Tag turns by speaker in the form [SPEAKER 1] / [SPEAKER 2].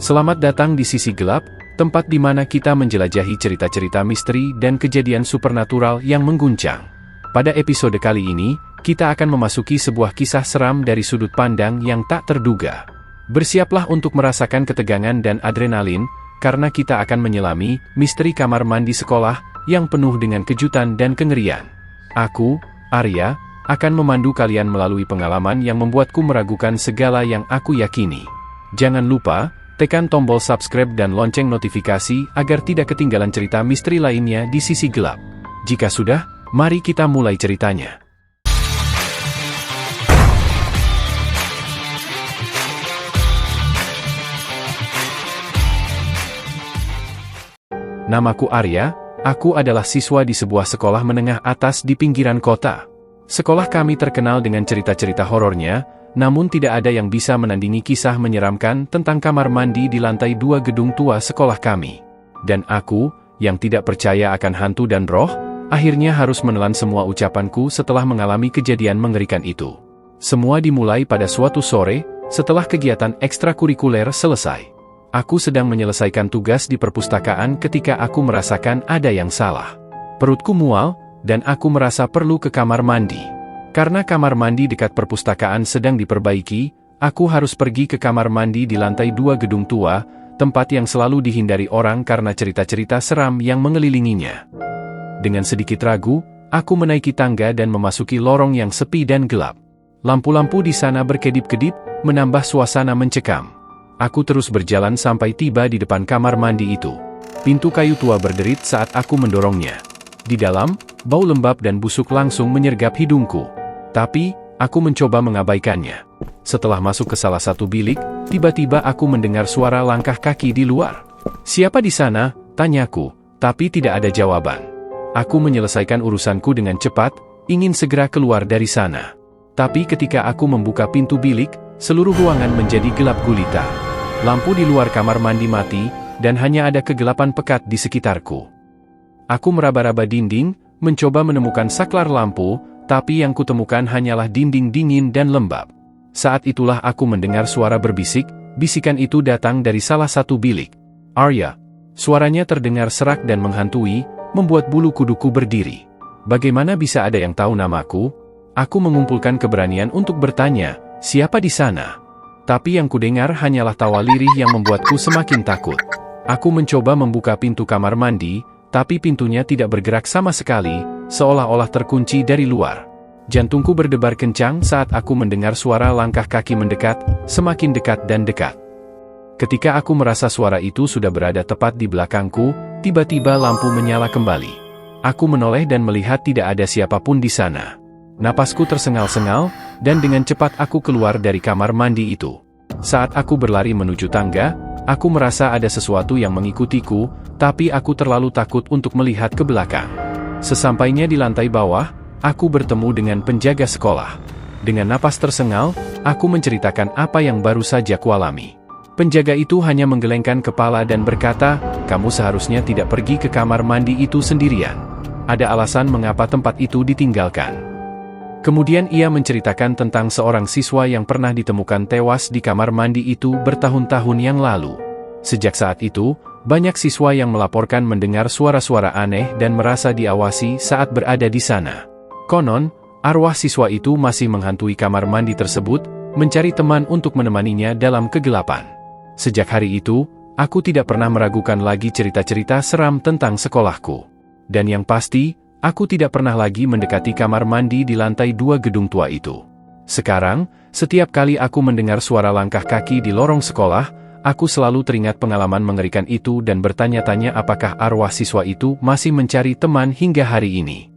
[SPEAKER 1] Selamat datang di Sisi Gelap, tempat di mana kita menjelajahi cerita-cerita misteri dan kejadian supernatural yang mengguncang. Pada episode kali ini, kita akan memasuki sebuah kisah seram dari sudut pandang yang tak terduga. Bersiaplah untuk merasakan ketegangan dan adrenalin, karena kita akan menyelami misteri kamar mandi sekolah yang penuh dengan kejutan dan kengerian. Aku, Arya, akan memandu kalian melalui pengalaman yang membuatku meragukan segala yang aku yakini. Jangan lupa, tekan tombol subscribe dan lonceng notifikasi agar tidak ketinggalan cerita misteri lainnya di Sisi Gelap. Jika sudah, mari kita mulai ceritanya. Namaku Arya, aku adalah siswa di sebuah sekolah menengah atas di pinggiran kota. Sekolah kami terkenal dengan cerita-cerita horornya, namun tidak ada yang bisa menandingi kisah menyeramkan tentang kamar mandi di lantai 2 gedung tua sekolah kami. Dan aku, yang tidak percaya akan hantu dan roh, akhirnya harus menelan semua ucapanku setelah mengalami kejadian mengerikan itu. Semua dimulai pada suatu sore, setelah kegiatan ekstrakurikuler selesai. Aku sedang menyelesaikan tugas di perpustakaan ketika aku merasakan ada yang salah. Perutku mual, dan aku merasa perlu ke kamar mandi. Karena kamar mandi dekat perpustakaan sedang diperbaiki, aku harus pergi ke kamar mandi di lantai 2 gedung tua, tempat yang selalu dihindari orang karena cerita-cerita seram yang mengelilinginya. Dengan sedikit ragu, aku menaiki tangga dan memasuki lorong yang sepi dan gelap. Lampu-lampu di sana berkedip-kedip, menambah suasana mencekam. Aku terus berjalan sampai tiba di depan kamar mandi itu. Pintu kayu tua berderit saat aku mendorongnya. Di dalam, bau lembab dan busuk langsung menyergap hidungku. Tapi, aku mencoba mengabaikannya. Setelah masuk ke salah satu bilik, tiba-tiba aku mendengar suara langkah kaki di luar. "Siapa di sana?" tanyaku, tapi tidak ada jawaban. Aku menyelesaikan urusanku dengan cepat, ingin segera keluar dari sana. Tapi ketika aku membuka pintu bilik, seluruh ruangan menjadi gelap gulita. Lampu di luar kamar mandi mati, dan hanya ada kegelapan pekat di sekitarku. Aku meraba-raba dinding, mencoba menemukan saklar lampu, tapi yang kutemukan hanyalah dinding dingin dan lembab. Saat itulah aku mendengar suara berbisik, bisikan itu datang dari salah satu bilik. "Arya." Suaranya terdengar serak dan menghantui, membuat bulu kuduku berdiri. Bagaimana bisa ada yang tahu namaku? Aku mengumpulkan keberanian untuk bertanya, "Siapa di sana?" Tapi yang kudengar hanyalah tawa lirih yang membuatku semakin takut. Aku mencoba membuka pintu kamar mandi, tapi pintunya tidak bergerak sama sekali, seolah-olah terkunci dari luar. Jantungku berdebar kencang saat aku mendengar suara langkah kaki mendekat, semakin dekat dan dekat. Ketika aku merasa suara itu sudah berada tepat di belakangku, tiba-tiba lampu menyala kembali. Aku menoleh dan melihat tidak ada siapapun di sana. Napasku tersengal-sengal, dan dengan cepat aku keluar dari kamar mandi itu. Saat aku berlari menuju tangga, aku merasa ada sesuatu yang mengikutiku, tapi aku terlalu takut untuk melihat ke belakang. Sesampainya di lantai bawah, aku bertemu dengan penjaga sekolah. Dengan napas tersengal, aku menceritakan apa yang baru saja kualami. Penjaga itu hanya menggelengkan kepala dan berkata, "Kamu seharusnya tidak pergi ke kamar mandi itu sendirian. Ada alasan mengapa tempat itu ditinggalkan." Kemudian ia menceritakan tentang seorang siswa yang pernah ditemukan tewas di kamar mandi itu bertahun-tahun yang lalu. Sejak saat itu, banyak siswa yang melaporkan mendengar suara-suara aneh dan merasa diawasi saat berada di sana. Konon, arwah siswa itu masih menghantui kamar mandi tersebut, mencari teman untuk menemaninya dalam kegelapan. Sejak hari itu, aku tidak pernah meragukan lagi cerita-cerita seram tentang sekolahku. Dan yang pasti, aku tidak pernah lagi mendekati kamar mandi di lantai 2 gedung tua itu. Sekarang, setiap kali aku mendengar suara langkah kaki di lorong sekolah, aku selalu teringat pengalaman mengerikan itu dan bertanya-tanya apakah arwah siswa itu masih mencari teman hingga hari ini.